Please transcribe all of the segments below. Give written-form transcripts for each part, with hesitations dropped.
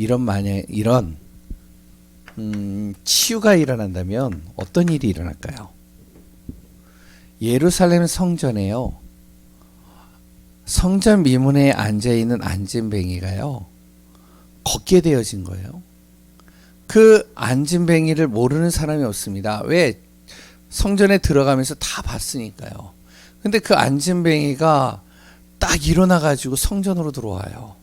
이런 치유가 일어난다면 어떤 일이 일어날까요? 예루살렘 성전에요, 성전 미문에 앉아있는 안진뱅이가요 걷게 되어진 거예요. 그 안진뱅이를 모르는 사람이 없습니다. 왜? 성전에 들어가면서 다 봤으니까요. 근데 그 안진뱅이가 딱 일어나가지고 성전으로 들어와요.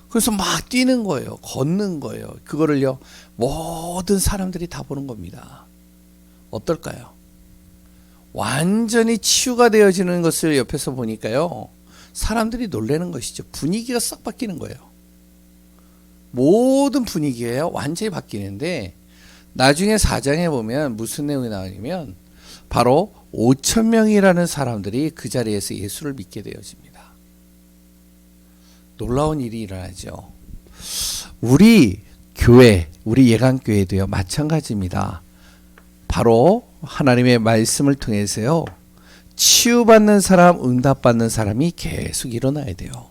그래서 막 뛰는 거예요. 걷는 거예요. 그거를요 모든 사람들이 다 보는 겁니다. 어떨까요? 완전히 치유가 되어지는 것을 옆에서 보니까요 사람들이 놀라는 것이죠. 분위기가 싹 바뀌는 거예요. 모든 분위기가 완전히 바뀌는데, 나중에 4장에 보면 무슨 내용이 나오냐면 바로 5,000명이라는 사람들이 그 자리에서 예수를 믿게 되어집니다. 놀라운 일이 일어나죠. 우리 교회, 우리 예강교회도요 마찬가지입니다. 바로 하나님의 말씀을 통해서요 치유받는 사람, 응답받는 사람이 계속 일어나야 돼요.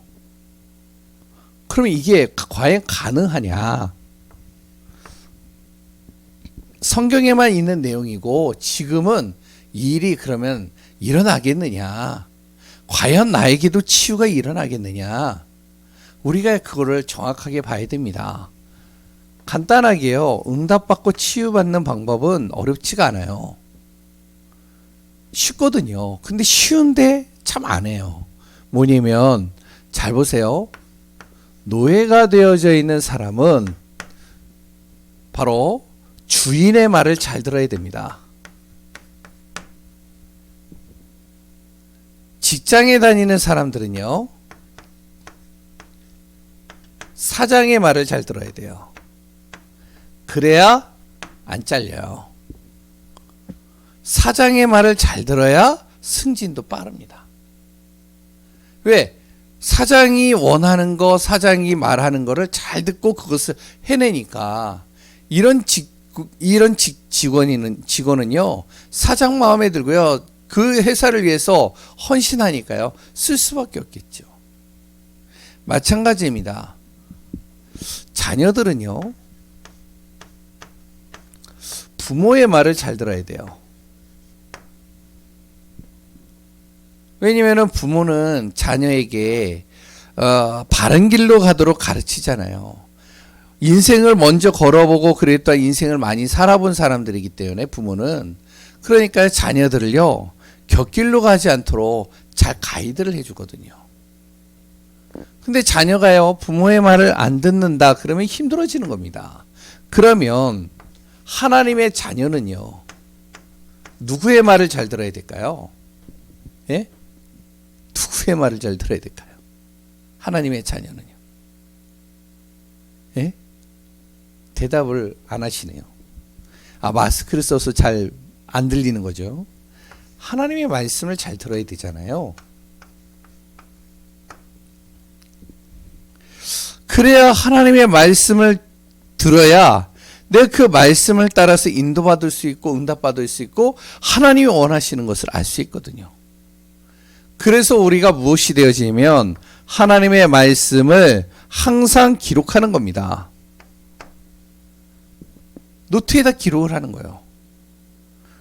그러면 이게 과연 가능하냐? 성경에만 있는 내용이고 지금은 일이 그러면 일어나겠느냐? 과연 나에게도 치유가 일어나겠느냐? 우리가 그거를 정확하게 봐야 됩니다. 간단하게요, 응답받고 치유받는 방법은 어렵지가 않아요. 쉽거든요. 근데 쉬운데 참 안 해요. 뭐냐면 잘 보세요. 노예가 되어져 있는 사람은 바로 주인의 말을 잘 들어야 됩니다. 직장에 다니는 사람들은요 사장의 말을 잘 들어야 돼요. 그래야 안 잘려요. 사장의 말을 잘 들어야 승진도 빠릅니다. 왜? 사장이 원하는 거, 사장이 말하는 거를 잘 듣고 그것을 해내니까 이런 직원은요 사장 마음에 들고요 그 회사를 위해서 헌신하니까요 쓸 수밖에 없겠죠. 마찬가지입니다. 자녀들은요 부모의 말을 잘 들어야 돼요. 왜냐하면 부모는 자녀에게 바른 길로 가도록 가르치잖아요. 인생을 먼저 걸어보고 그랬다 인생을 많이 살아본 사람들이기 때문에 부모는, 그러니까 자녀들을요 곁길로 가지 않도록 잘 가이드를 해주거든요. 근데 자녀가요 부모의 말을 안 듣는다 그러면 힘들어지는 겁니다. 그러면 하나님의 자녀는요 누구의 말을 잘 들어야 될까요? 예? 누구의 말을 잘 들어야 될까요? 하나님의 자녀는요. 예? 대답을 안 하시네요. 마스크를 써서 잘 안 들리는 거죠. 하나님의 말씀을 잘 들어야 되잖아요. 그래야 하나님의 말씀을 들어야 내가 그 말씀을 따라서 인도받을 수 있고 응답받을 수 있고 하나님이 원하시는 것을 알 수 있거든요. 그래서 우리가 무엇이 되어지냐면 하나님의 말씀을 항상 기록하는 겁니다. 노트에다 기록을 하는 거예요.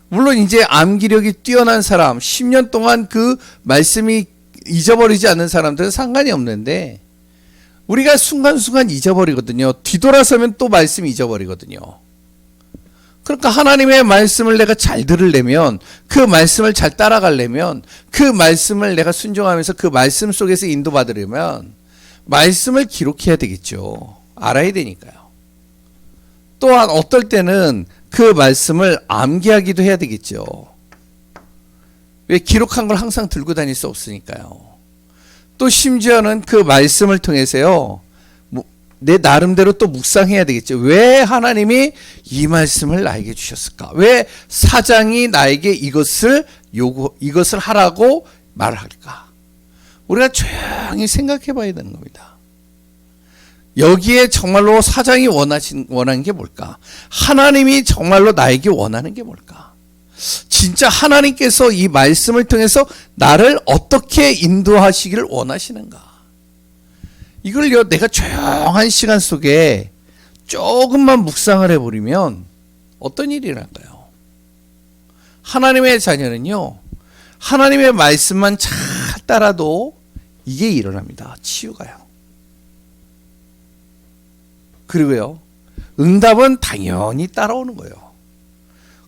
물론 이제 암기력이 뛰어난 사람, 10년 동안 그 말씀이 잊어버리지 않는 사람들은 상관이 없는데 우리가 순간순간 잊어버리거든요. 뒤돌아서면 또 말씀이 잊어버리거든요. 그러니까 하나님의 말씀을 내가 잘 들으려면, 그 말씀을 잘 따라가려면, 그 말씀을 내가 순종하면서 그 말씀 속에서 인도받으려면 말씀을 기록해야 되겠죠. 알아야 되니까요. 또한 어떨 때는 그 말씀을 암기하기도 해야 되겠죠. 왜? 기록한 걸 항상 들고 다닐 수 없으니까요. 또 심지어는 그 말씀을 통해서요 내 나름대로 또 묵상해야 되겠죠. 왜 하나님이 이 말씀을 나에게 주셨을까? 왜 사장이 나에게 이것을 하라고 말할까? 우리가 조용히 생각해 봐야 되는 겁니다. 여기에 정말로 사장이 원하는 게 뭘까? 하나님이 정말로 나에게 원하는 게 뭘까? 진짜 하나님께서 이 말씀을 통해서 나를 어떻게 인도하시기를 원하시는가? 이걸요 내가 조용한 시간 속에 조금만 묵상을 해버리면 어떤 일이 일어날까요? 하나님의 자녀는요, 하나님의 말씀만 잘 따라도 이게 일어납니다. 치유가요. 그리고요, 응답은 당연히 따라오는 거예요.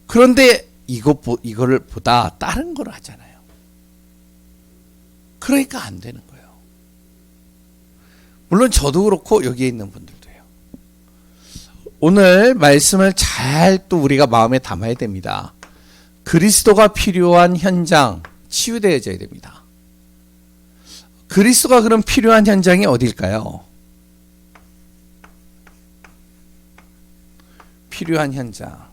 그런데 이거를 보다 다른 걸 하잖아요. 그러니까 안 되는 거예요. 물론 저도 그렇고 여기에 있는 분들도요. 오늘 말씀을 잘 또 우리가 마음에 담아야 됩니다. 그리스도가 필요한 현장, 치유되어져야 됩니다. 그리스도가 그럼 필요한 현장이 어딜까요? 필요한 현장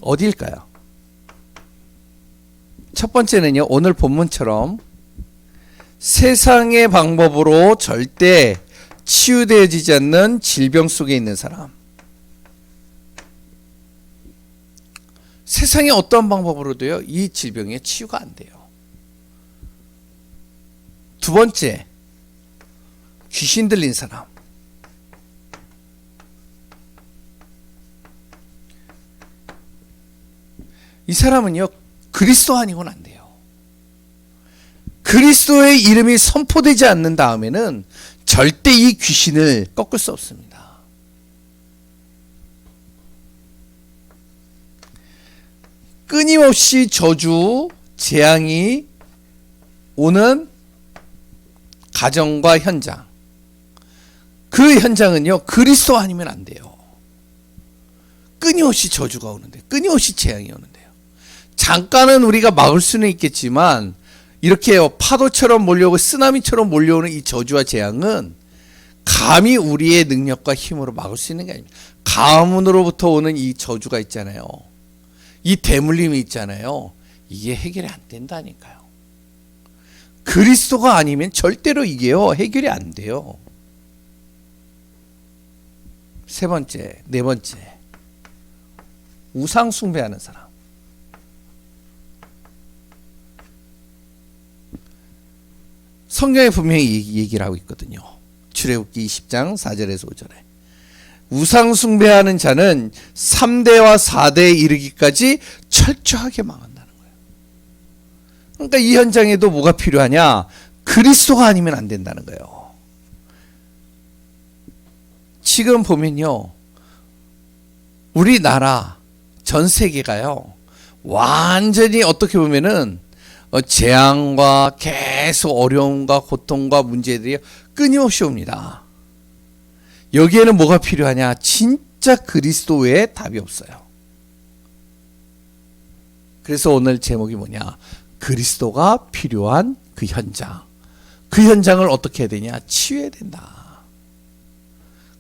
어딜까요? 첫 번째는요, 오늘 본문처럼 세상의 방법으로 절대 치유되어지지 않는 질병 속에 있는 사람. 세상의 어떠한 방법으로도요, 이 질병에 치유가 안 돼요. 두 번째, 귀신 들린 사람. 이 사람은요, 그리스도 아니고는 안 돼요. 그리스도의 이름이 선포되지 않는 다음에는 절대 이 귀신을 꺾을 수 없습니다. 끊임없이 저주, 재앙이 오는 가정과 현장. 그 현장은요, 그리스도 아니면 안 돼요. 끊임없이 저주가 오는데, 끊임없이 재앙이 오는데요. 잠깐은 우리가 막을 수는 있겠지만, 이렇게 파도처럼 몰려오고 쓰나미처럼 몰려오는 이 저주와 재앙은 감히 우리의 능력과 힘으로 막을 수 있는 게 아닙니다. 가문으로부터 오는 이 저주가 있잖아요. 이 대물림이 있잖아요. 이게 해결이 안 된다니까요. 그리스도가 아니면 절대로 이게요, 해결이 안 돼요. 세 번째, 네 번째, 우상 숭배하는 사람. 성경에 분명히 얘기를 하고 있거든요. 출애굽기 20장 4절에서 5절에 우상 숭배하는 자는 3대와 4대에 이르기까지 철저하게 망한다는 거예요. 그러니까 이 현장에도 뭐가 필요하냐? 그리스도가 아니면 안 된다는 거예요. 지금 보면요, 우리나라 전 세계가요, 완전히 어떻게 보면은 재앙과 계속 어려움과 고통과 문제들이 끊임없이 옵니다. 여기에는 뭐가 필요하냐? 진짜 그리스도 외에 답이 없어요. 그래서 오늘 제목이 뭐냐? 그리스도가 필요한 그 현장. 그 현장을 어떻게 해야 되냐? 치유해야 된다.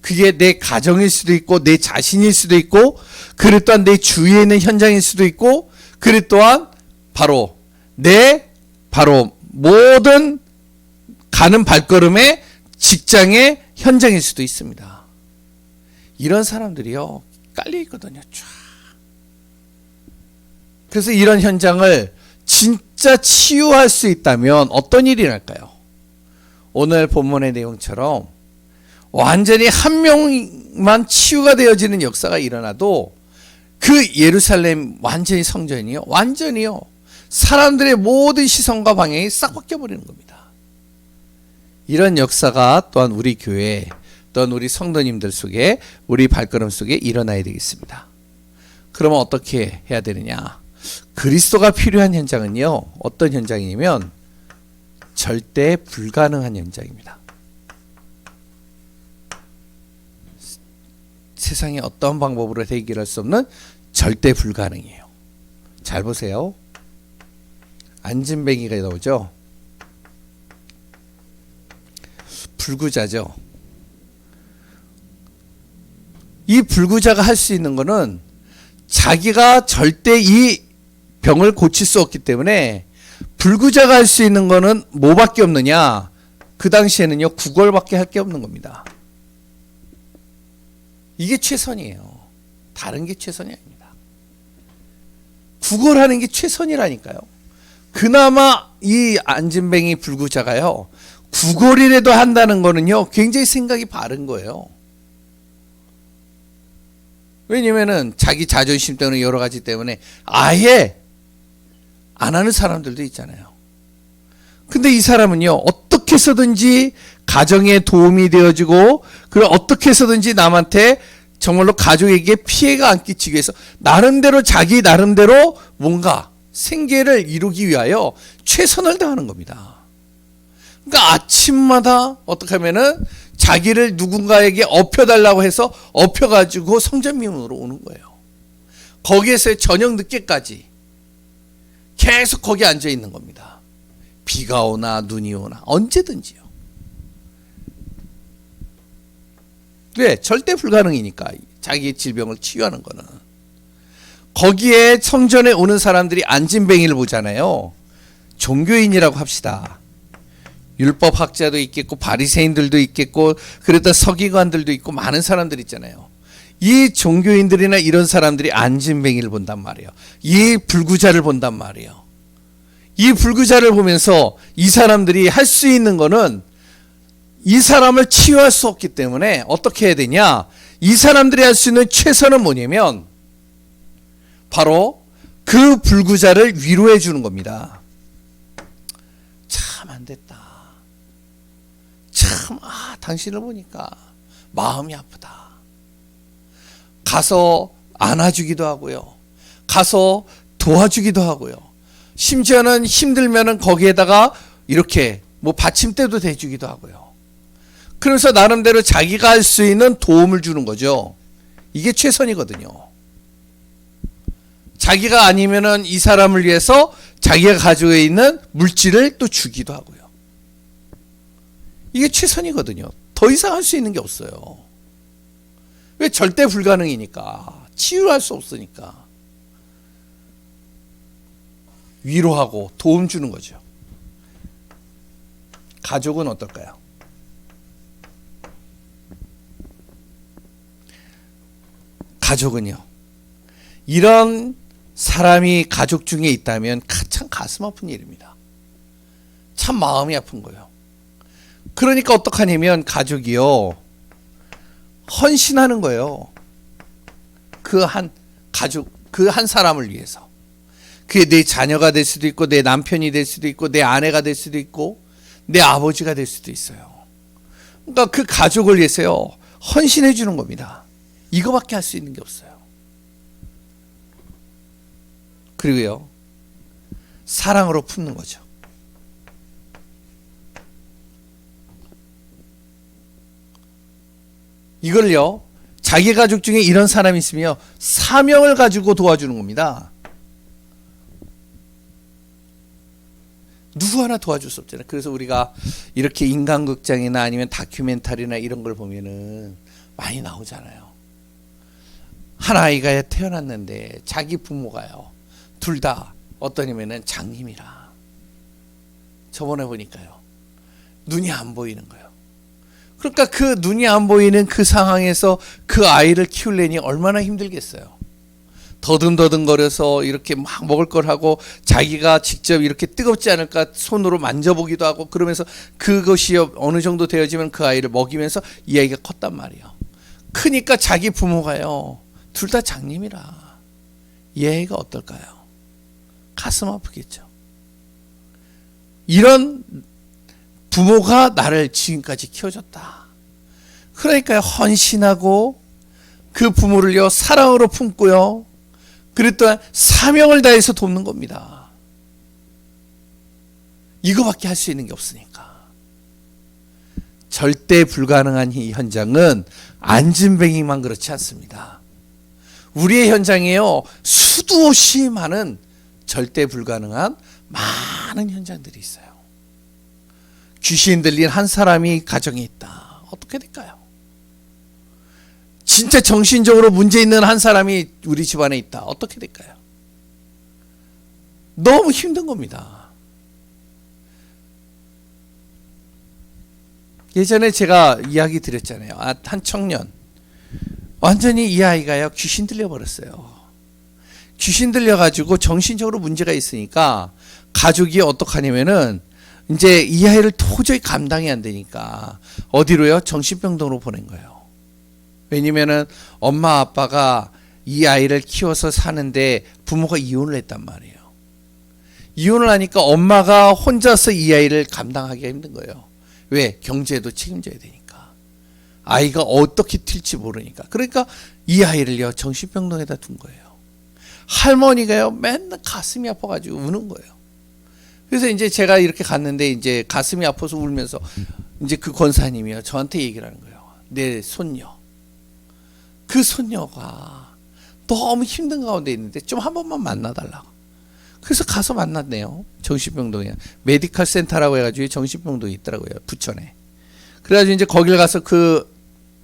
그게 내 가정일 수도 있고, 내 자신일 수도 있고, 그래 또한 내 주위에 있는 현장일 수도 있고, 그래 또한 바로 모든 가는 발걸음의 직장의 현장일 수도 있습니다. 이런 사람들이요, 깔려 있거든요. 쫙. 그래서 이런 현장을 진짜 치유할 수 있다면 어떤 일이 날까요? 오늘 본문의 내용처럼 완전히 한 명만 치유가 되어지는 역사가 일어나도 그 예루살렘 완전히 성전이요, 완전히요, 사람들의 모든 시선과 방향이 싹 바뀌어버리는 겁니다. 이런 역사가 또한 우리 교회, 또한 우리 성도님들 속에, 우리 발걸음 속에 일어나야 되겠습니다. 그러면 어떻게 해야 되느냐? 그리스도가 필요한 현장은요, 어떤 현장이냐면 절대 불가능한 현장입니다. 세상에 어떤 방법으로 해결할 수 없는 절대 불가능이에요. 잘 보세요. 안진뱅이가 나오죠. 불구자죠. 이 불구자가 할 수 있는 거는 자기가 절대 이 병을 고칠 수 없기 때문에 불구자가 할 수 있는 거는 뭐밖에 없느냐? 그 당시에는요, 구걸밖에 할 게 없는 겁니다. 이게 최선이에요. 다른 게 최선이 아닙니다. 구걸하는 게 최선이라니까요. 그나마 이 안진뱅이 불구자가요, 구걸이라도 한다는 거는요, 굉장히 생각이 바른 거예요. 왜냐면은 자기 자존심 때문에 여러 가지 때문에 아예 안 하는 사람들도 있잖아요. 근데 이 사람은요, 어떻게 해서든지 가정에 도움이 되어지고, 그리고 어떻게 해서든지 남한테 정말로 가족에게 피해가 안 끼치기 위해서 나름대로 자기 나름대로 뭔가 생계를 이루기 위하여 최선을 다하는 겁니다. 그러니까 아침마다 어떻게 하면은 자기를 누군가에게 업혀달라고 해서 업혀가지고 성전미문으로 오는 거예요. 거기에서 저녁 늦게까지 계속 거기 앉아 있는 겁니다. 비가 오나 눈이 오나 언제든지요. 왜? 절대 불가능이니까. 자기의 질병을 치유하는 거는. 거기에 성전에 오는 사람들이 안진뱅이를 보잖아요. 종교인이라고 합시다. 율법학자도 있겠고 바리새인들도 있겠고 그랬다 서기관들도 있고 많은 사람들 있잖아요. 이 종교인들이나 이런 사람들이 안진뱅이를 본단 말이에요. 이 불구자를 본단 말이에요. 이 불구자를 보면서 이 사람들이 할 수 있는 거는 이 사람을 치유할 수 없기 때문에 어떻게 해야 되냐? 이 사람들이 할 수 있는 최선은 뭐냐면 바로 그 불구자를 위로해 주는 겁니다. 참 안 됐다. 참 당신을 보니까 마음이 아프다. 가서 안아주기도 하고요. 가서 도와주기도 하고요. 심지어는 힘들면은 거기에다가 이렇게 뭐 받침대도 대주기도 하고요. 그래서 나름대로 자기가 할 수 있는 도움을 주는 거죠. 이게 최선이거든요. 자기가 아니면은 이 사람을 위해서 자기가 가지고 있는 물질을 또 주기도 하고요. 이게 최선이거든요. 더 이상 할 수 있는 게 없어요. 왜? 절대 불가능이니까. 치유할 수 없으니까. 위로하고 도움 주는 거죠. 가족은 어떨까요? 가족은요, 이런 사람이 가족 중에 있다면 참 가슴 아픈 일입니다. 참 마음이 아픈 거예요. 그러니까 어떡하냐면 가족이요, 헌신하는 거예요. 그 한 가족, 그 한 사람을 위해서. 그게 내 자녀가 될 수도 있고 내 남편이 될 수도 있고 내 아내가 될 수도 있고 내 아버지가 될 수도 있어요. 그러니까 그 가족을 위해서요, 헌신해 주는 겁니다. 이거밖에 할 수 있는 게 없어요. 그리고요, 사랑으로 품는 거죠. 이걸요, 자기 가족 중에 이런 사람이 있으면 사명을 가지고 도와주는 겁니다. 누구 하나 도와줄 수 없잖아요. 그래서 우리가 이렇게 인간극장이나 아니면 다큐멘터리나 이런 걸 보면은 많이 나오잖아요. 한 아이가 태어났는데 자기 부모가요, 둘 다 어떠냐면은 장님이라. 저번에 보니까요, 눈이 안 보이는 거예요. 그러니까 그 눈이 안 보이는 그 상황에서 그 아이를 키우려니 얼마나 힘들겠어요. 더듬더듬거려서 이렇게 막 먹을 걸 하고 자기가 직접 이렇게 뜨겁지 않을까 손으로 만져보기도 하고 그러면서 그것이 어느 정도 되어지면 그 아이를 먹이면서 이 아이가 컸단 말이에요. 크니까 자기 부모가요, 둘 다 장님이라. 이 아이가 어떨까요? 가슴 아프겠죠. 이런 부모가 나를 지금까지 키워줬다. 그러니까 헌신하고 그 부모를요, 사랑으로 품고요, 그리고 또 사명을 다해서 돕는 겁니다. 이거밖에 할 수 있는 게 없으니까. 절대 불가능한 이 현장은 안진뱅이만 그렇지 않습니다. 우리의 현장에요, 수도 없이 많은 절대 불가능한 많은 현장들이 있어요. 귀신 들린 한 사람이 가정에 있다. 어떻게 될까요? 진짜 정신적으로 문제 있는 한 사람이 우리 집안에 있다. 어떻게 될까요? 너무 힘든 겁니다. 예전에 제가 이야기 드렸잖아요. 한 청년, 완전히 이 아이가요, 귀신 들려버렸어요. 귀신 들려가지고 정신적으로 문제가 있으니까 가족이 어떡하냐면은 이제 이 아이를 도저히 감당이 안 되니까 어디로요? 정신병동으로 보낸 거예요. 왜냐면은 엄마 아빠가 이 아이를 키워서 사는데 부모가 이혼을 했단 말이에요. 이혼을 하니까 엄마가 혼자서 이 아이를 감당하기가 힘든 거예요. 왜? 경제도 책임져야 되니까. 아이가 어떻게 튈지 모르니까. 그러니까 이 아이를요 정신병동에다 둔 거예요. 할머니가요 맨날 가슴이 아파가지고 우는 거예요. 그래서 이제 제가 이렇게 갔는데 이제 가슴이 아파서 울면서 이제 그 권사님이요 저한테 얘기를 하는 거예요. 내 손녀. 그 손녀가 너무 힘든 가운데 있는데 좀 한 번만 만나달라고. 그래서 가서 만났네요. 정신병동에. 메디컬 센터라고 해가지고 정신병동이 있더라고요. 부천에. 그래가지고 이제 거길 가서 그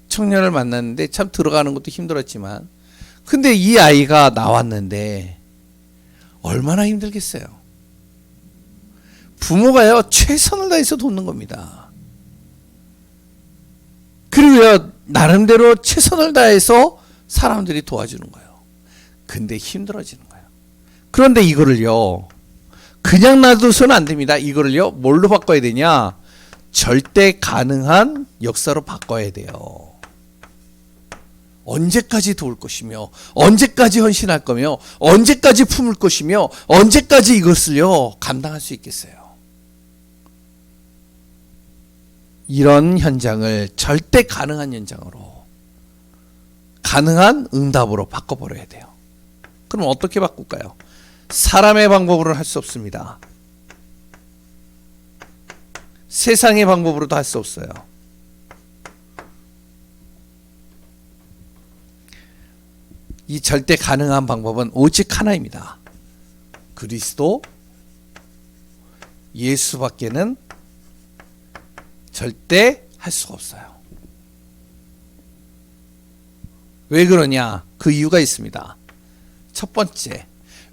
청년을 만났는데 참 들어가는 것도 힘들었지만 근데 이 아이가 나왔는데 얼마나 힘들겠어요. 부모가요 최선을 다해서 돕는 겁니다. 그리고요 나름대로 최선을 다해서 사람들이 도와주는 거예요. 근데 힘들어지는 거예요. 그런데 이거를요 그냥 놔둬서는 안 됩니다. 이거를요 뭘로 바꿔야 되냐? 절대 가능한 역사로 바꿔야 돼요. 언제까지 도울 것이며 언제까지 헌신할 거며 언제까지 품을 것이며 언제까지 이것을요 감당할 수 있겠어요. 이런 현장을 절대 가능한 현장으로 가능한 응답으로 바꿔버려야 돼요. 그럼 어떻게 바꿀까요? 사람의 방법으로는 할 수 없습니다. 세상의 방법으로도 할 수 없어요. 이 절대 가능한 방법은 오직 하나입니다. 그리스도 예수밖에는 절대 할 수가 없어요. 왜 그러냐? 그 이유가 있습니다. 첫 번째,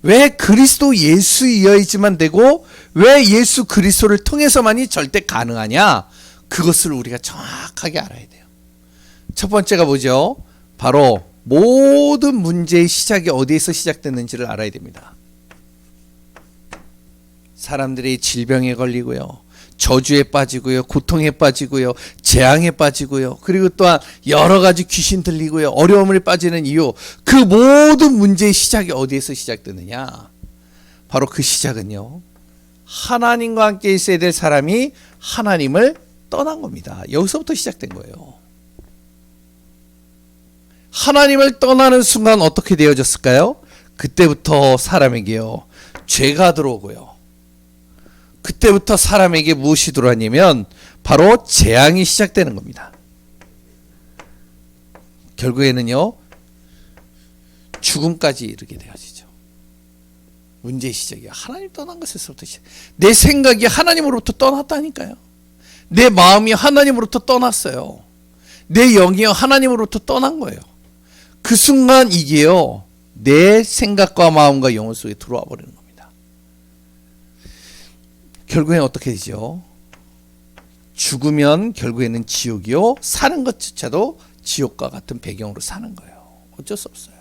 왜 그리스도 예수이어야지만 되고 왜 예수 그리스도를 통해서만이 절대 가능하냐? 그것을 우리가 정확하게 알아야 돼요. 첫 번째가 뭐죠? 바로 모든 문제의 시작이 어디에서 시작됐는지를 알아야 됩니다. 사람들이 질병에 걸리고요, 저주에 빠지고요, 고통에 빠지고요, 재앙에 빠지고요, 그리고 또한 여러 가지 귀신 들리고요, 어려움을 빠지는 이유, 그 모든 문제의 시작이 어디에서 시작되느냐? 바로 그 시작은요, 하나님과 함께 있어야 될 사람이 하나님을 떠난 겁니다. 여기서부터 시작된 거예요. 하나님을 떠나는 순간 어떻게 되어졌을까요? 그때부터 사람에게요 죄가 들어오고요, 그때부터 사람에게 무엇이 들어왔냐면 바로 재앙이 시작되는 겁니다. 결국에는요 죽음까지 이르게 되어지죠. 문제의 시작이 하나님 떠난 것에서부터 시작. 내 생각이 하나님으로부터 떠났다니까요. 내 마음이 하나님으로부터 떠났어요. 내 영이 하나님으로부터 떠난 거예요. 그 순간 이게요 내 생각과 마음과 영혼 속에 들어와 버리는 겁니다. 결국엔 어떻게 되죠? 죽으면 결국에는 지옥이요, 사는 것조차도 지옥과 같은 배경으로 사는 거예요. 어쩔 수 없어요.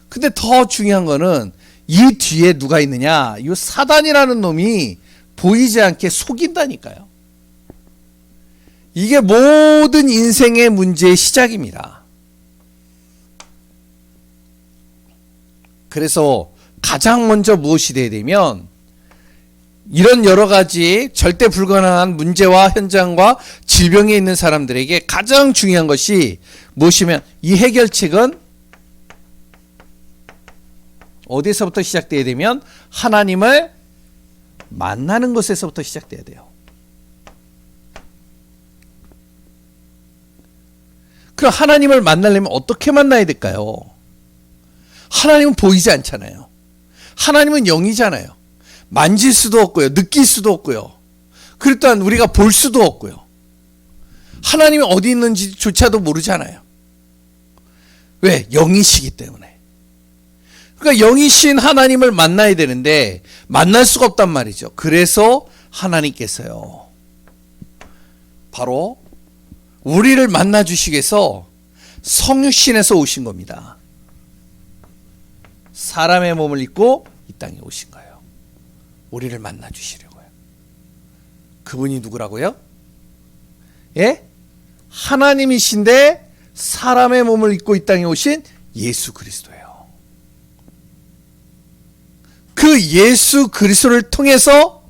근데 더 중요한 거는 이 뒤에 누가 있느냐? 이 사단이라는 놈이 보이지 않게 속인다니까요. 이게 모든 인생의 문제의 시작입니다. 그래서 가장 먼저 무엇이 돼야 되면 이런 여러 가지 절대 불가능한 문제와 현장과 질병에 있는 사람들에게 가장 중요한 것이 무엇이면 이 해결책은 어디서부터 시작돼야 되면 하나님을 만나는 것에서부터 시작돼야 돼요. 그럼 하나님을 만나려면 어떻게 만나야 될까요? 하나님은 보이지 않잖아요. 하나님은 영이잖아요. 만질 수도 없고요, 느낄 수도 없고요, 그리고 또한 우리가 볼 수도 없고요. 하나님이 어디 있는지조차도 모르잖아요. 왜? 영이시기 때문에. 그러니까 영이신 하나님을 만나야 되는데 만날 수가 없단 말이죠. 그래서 하나님께서요 바로 우리를 만나 주시기 위해서 성육신에서 오신 겁니다. 사람의 몸을 입고 이 땅에 오신 거예요. 우리를 만나 주시려고요. 그분이 누구라고요? 예? 하나님이신데 사람의 몸을 입고 이 땅에 오신 예수 그리스도예요. 그 예수 그리스도를 통해서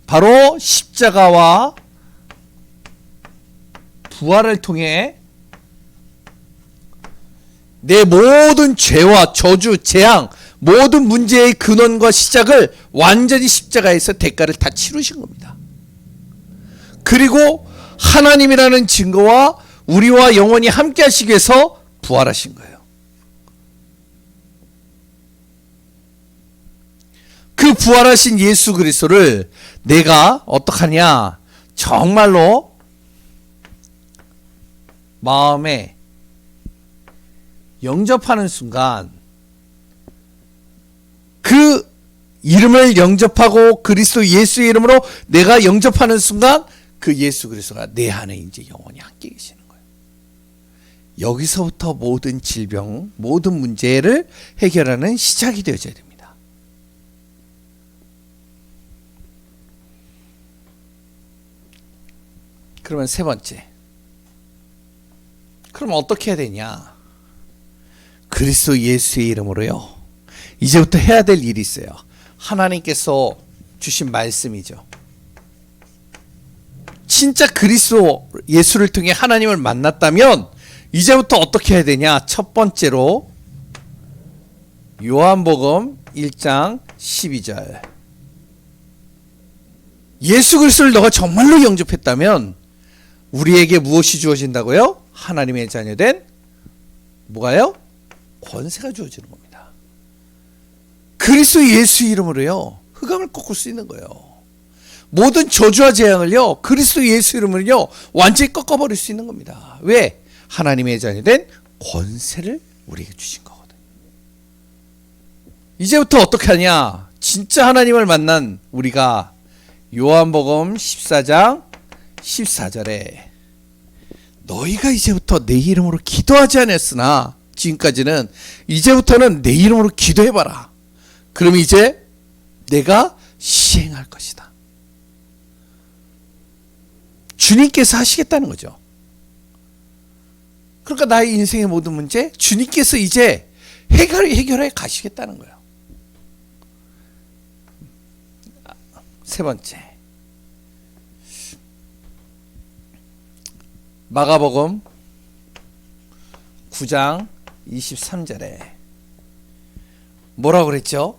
바로 십자가와 부활을 통해 내 모든 죄와 저주, 재앙, 모든 문제의 근원과 시작을 완전히 십자가에서 대가를 다 치르신 겁니다. 그리고 하나님이라는 증거와 우리와 영원히 함께 하시기 위해서 부활하신 거예요. 그 부활하신 예수 그리스도를 내가 어떡하냐? 정말로 마음에 영접하는 순간 그 이름을 영접하고 그리스도 예수의 이름으로 내가 영접하는 순간 그 예수 그리스도가 내 안에 이제 영원히 함께 계시는 거예요. 여기서부터 모든 질병, 모든 문제를 해결하는 시작이 되어져야 됩니다. 그러면 세 번째. 그럼 어떻게 해야 되냐? 그리스도 예수의 이름으로요. 이제부터 해야 될 일이 있어요. 하나님께서 주신 말씀이죠. 진짜 그리스도 예수를 통해 하나님을 만났다면 이제부터 어떻게 해야 되냐? 첫 번째로 요한복음 1장 12절. 예수 그리스도를 너가 정말로 영접했다면 우리에게 무엇이 주어진다고요? 하나님의 자녀된 뭐가요? 권세가 주어지는 겁니다. 그리스도 예수 이름으로요. 흑암을 꺾을 수 있는 거예요. 모든 저주와 재앙을요. 그리스도 예수 이름으로요. 완전히 꺾어버릴 수 있는 겁니다. 왜? 하나님의 자녀된 권세를 우리에게 주신 거거든요. 이제부터 어떻게 하냐? 진짜 하나님을 만난 우리가 요한복음 14장 14절에 너희가 이제부터 내 이름으로 기도하지 않았으나 지금까지는 이제부터는 내 이름으로 기도해봐라. 그럼 이제 내가 시행할 것이다. 주님께서 하시겠다는 거죠. 그러니까 나의 인생의 모든 문제 주님께서 이제 해결해 가시겠다는 거예요. 세 번째, 마가복음 9장 23절에 뭐라고 그랬죠?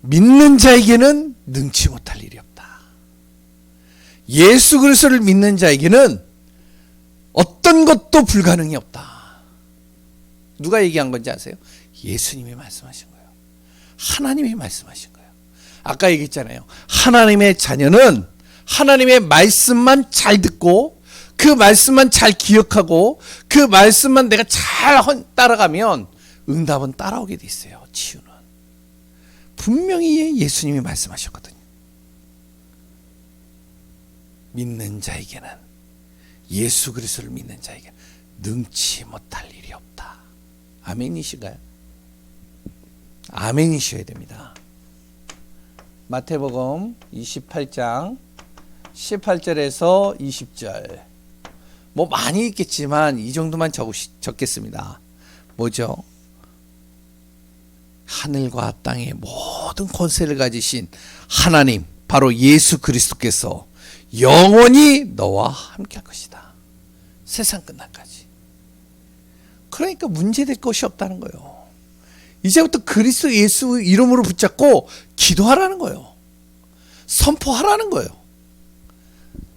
믿는 자에게는 능치 못할 일이 없다. 예수 그리스도를 믿는 자에게는 어떤 것도 불가능이 없다. 누가 얘기한 건지 아세요? 예수님이 말씀하신 거예요. 하나님이 말씀하신 거예요. 아까 얘기했잖아요. 하나님의 자녀는 하나님의 말씀만 잘 듣고 그 말씀만 잘 기억하고 그 말씀만 내가 잘 따라가면 응답은 따라오게 돼 있어요. 치유는. 분명히 예수님이 말씀하셨거든요. 믿는 자에게는, 예수 그리스도를 믿는 자에게는 능치 못할 일이 없다. 아멘이신가요? 아멘이셔야 됩니다. 마태복음 28장 18절에서 20절. 뭐 많이 있겠지만 이 정도만 적겠습니다. 뭐죠? 하늘과 땅의 모든 권세를 가지신 하나님, 바로 예수 그리스도께서 영원히 너와 함께 할 것이다. 세상 끝날까지. 그러니까 문제될 것이 없다는 거예요. 이제부터 그리스도 예수 이름으로 붙잡고 기도하라는 거예요. 선포하라는 거예요.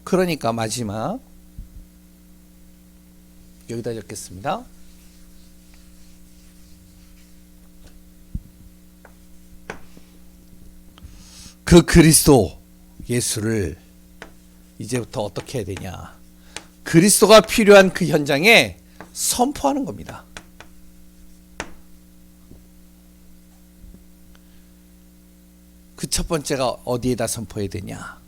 그러니까 마지막 여기다 적겠습니다. 그 그리스도 예수를 이제부터 어떻게 해야 되냐? 그리스도가 필요한 그 현장에 선포하는 겁니다. 그 첫 번째가 어디에다 선포해야 되냐?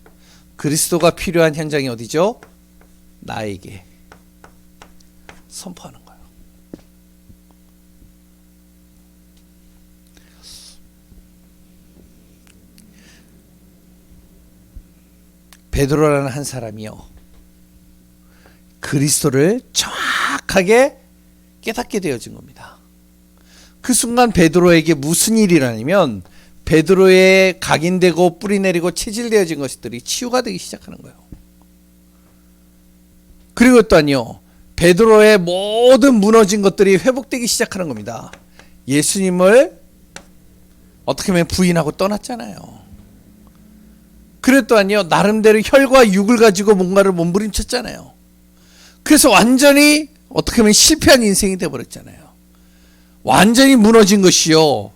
그리스도가 필요한 현장이 어디죠? 나에게 선포하는 거예요. 베드로라는 한 사람이요, 그리스도를 정확하게 깨닫게 되어진 겁니다. 그 순간 베드로에게 무슨 일이 일어나냐면 베드로의 각인되고 뿌리내리고 체질되어진 것들이 치유가 되기 시작하는 거예요. 그리고 또한요, 베드로의 모든 무너진 것들이 회복되기 시작하는 겁니다. 예수님을 어떻게 보면 부인하고 떠났잖아요. 그리고 또한요, 나름대로 혈과 육을 가지고 뭔가를 몸부림쳤잖아요. 그래서 완전히 어떻게 보면 실패한 인생이 되어버렸잖아요. 완전히 무너진 것이요,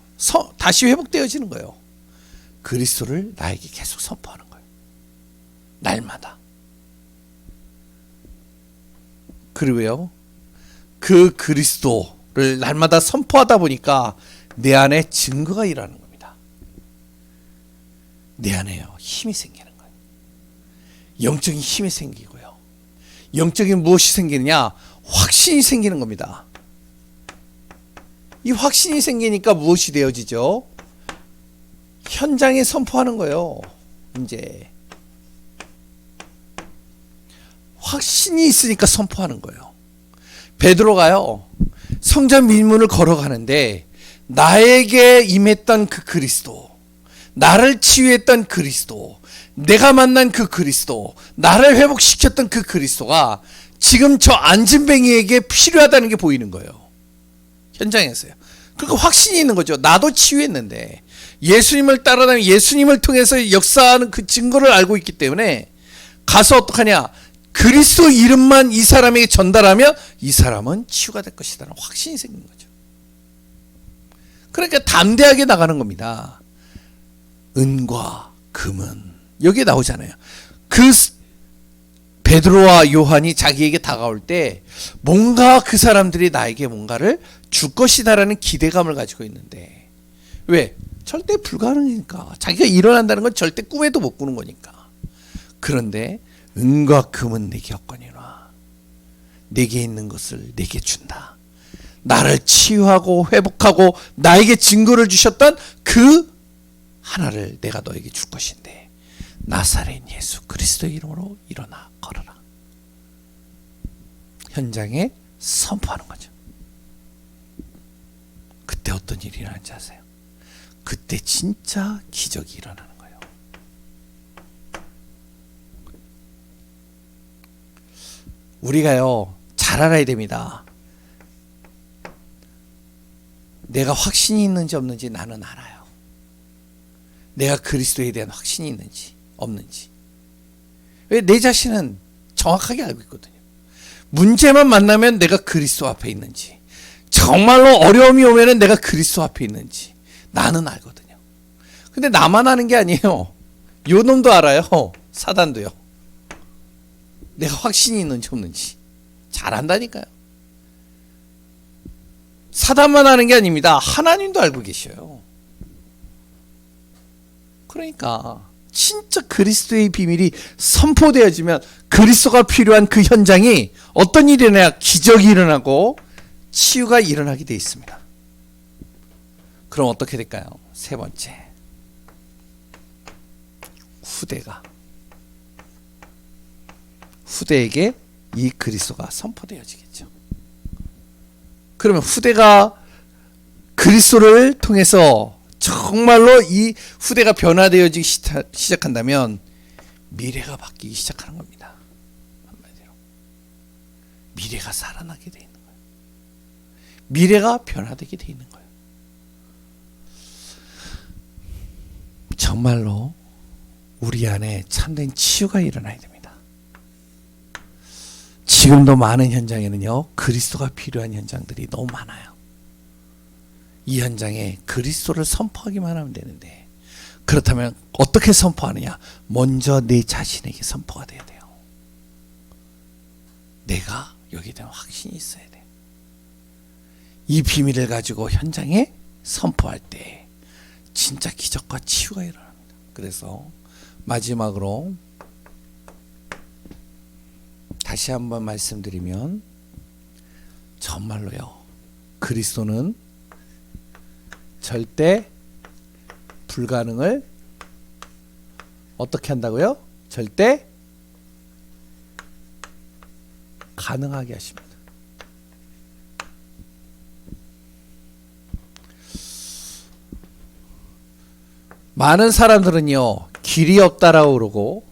다시 회복되어지는 거예요. 그리스도를 나에게 계속 선포하는 거예요. 날마다. 그리고요, 그 그리스도를 날마다 선포하다 보니까 내 안에 증거가 일어나는 겁니다. 내 안에요, 힘이 생기는 거예요. 영적인 힘이 생기고요, 영적인 무엇이 생기느냐? 확신이 생기는 겁니다. 이 확신이 생기니까 무엇이 되어지죠? 현장에 선포하는 거예요. 이제 확신이 있으니까 선포하는 거예요. 베드로가요, 성전 밀문을 걸어가는데 나에게 임했던 그 그리스도, 나를 치유했던 그리스도, 내가 만난 그 그리스도, 나를 회복시켰던 그 그리스도가 지금 저 안진뱅이에게 필요하다는 게 보이는 거예요. 현장에서요. 그러니까 확신이 있는 거죠. 나도 치유했는데 예수님을 따라다니며 예수님을 통해서 역사하는 그 증거를 알고 있기 때문에 가서 어떡하냐? 그리스도 이름만 이 사람에게 전달하면 이 사람은 치유가 될 것이라는 확신이 생긴 거죠. 그러니까 담대하게 나가는 겁니다. 은과 금은 여기에 나오잖아요. 그 베드로와 요한이 자기에게 다가올 때 뭔가 그 사람들이 나에게 뭔가를 줄 것이다라는 기대감을 가지고 있는데, 왜? 절대 불가능이니까. 자기가 일어난다는 건 절대 꿈에도 못 꾸는 거니까. 그런데 은과 금은 내게 없거니와 내게 있는 것을 내게 준다. 나를 치유하고 회복하고 나에게 증거를 주셨던 그 하나를 내가 너에게 줄 것인데 나사렛 예수 그리스도의 이름으로 일어나 걸어라. 현장에 선포하는 거죠. 그때 어떤 일이 일어나는지 아세요? 그때 진짜 기적이 일어나는 거예요. 우리가요, 잘 알아야 됩니다. 내가 확신이 있는지 없는지 나는 알아요. 내가 그리스도에 대한 확신이 있는지 없는지. 왜? 내 자신은 정확하게 알고 있거든요. 문제만 만나면 내가 그리스도 앞에 있는지, 정말로 어려움이 오면 내가 그리스도 앞에 있는지 나는 알거든요. 근데 나만 아는 게 아니에요. 요 놈도 알아요. 사단도요. 내가 확신이 있는지 없는지 잘 안다니까요. 사단만 아는 게 아닙니다. 하나님도 알고 계셔요. 그러니까 진짜 그리스도의 비밀이 선포되어지면 그리스도가 필요한 그 현장이 어떤 일이 일어나야 기적이 일어나고 치유가 일어나게 되어 있습니다. 그럼 어떻게 될까요? 세 번째, 후대에게 이 그리스도가 선포되어지겠죠. 그러면 후대가 그리스도를 통해서 정말로 이 후대가 변화되어지기 시작한다면 미래가 바뀌기 시작하는 겁니다. 한마디로 미래가 살아나게 되어 있는 거예요. 미래가 변화되게 되어 있는 거예요. 정말로 우리 안에 참된 치유가 일어나야 됩니다. 지금도 많은 현장에는요, 그리스도가 필요한 현장들이 너무 많아요. 이 현장에 그리스도를 선포하기만 하면 되는데, 그렇다면 어떻게 선포하느냐? 먼저 내 자신에게 선포가 돼야 돼요. 내가 여기에 대한 확신이 있어야 돼요. 이 비밀을 가지고 현장에 선포할 때 진짜 기적과 치유가 일어납니다. 그래서 마지막으로 다시 한번 말씀드리면, 정말로요, 그리스도는 절대 불가능을 어떻게 한다고요? 절대 가능하게 하십니다. 많은 사람들은요, 길이 없다라고 그러고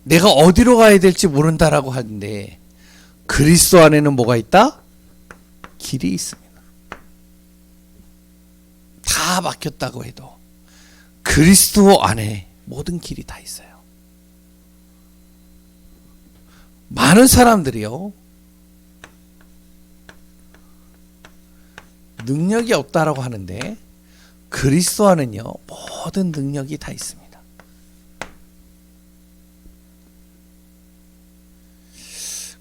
내가 어디로 가야 될지 모른다라고 하는데, 그리스도 안에는 뭐가 있다? 길이 있습니다. 다 막혔다고 해도 그리스도 안에 모든 길이 다 있어요. 많은 사람들이요, 능력이 없다라고 하는데 그리스도 안에는요, 모든 능력이 다 있습니다.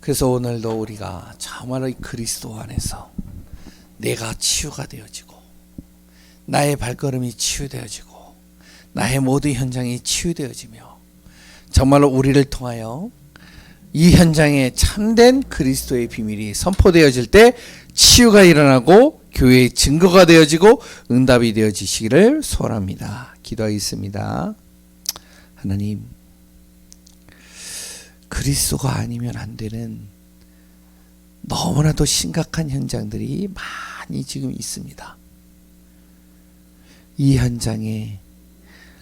그래서 오늘도 우리가 정말로 이 그리스도 안에서 내가 치유가 되어지고, 나의 발걸음이 치유되어지고, 나의 모든 현장이 치유되어지며, 정말로 우리를 통하여 이 현장에 참된 그리스도의 비밀이 선포되어질 때 치유가 일어나고 교회의 증거가 되어지고 응답이 되어지시기를 소원합니다. 기도하겠습니다. 하나님, 그리스도가 아니면 안 되는 너무나도 심각한 현장들이 많이 지금 있습니다. 이 현장에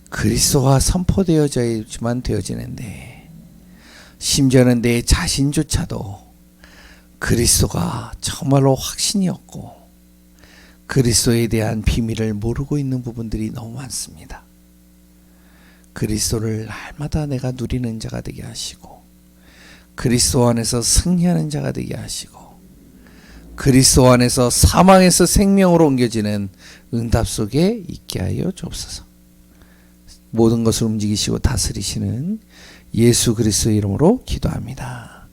그리스도가 선포되어져야지만 되어지는데, 심지어는 내 자신조차도 그리스도가 정말로 확신이 없고 그리스도에 대한 비밀을 모르고 있는 부분들이 너무 많습니다. 그리스도를 날마다 내가 누리는 자가 되게 하시고, 그리스도 안에서 승리하는 자가 되게 하시고, 그리스도 안에서 사망에서 생명으로 옮겨지는 응답 속에 있게 하여 주옵소서. 모든 것을 움직이시고 다스리시는 예수 그리스도의 이름으로 기도합니다.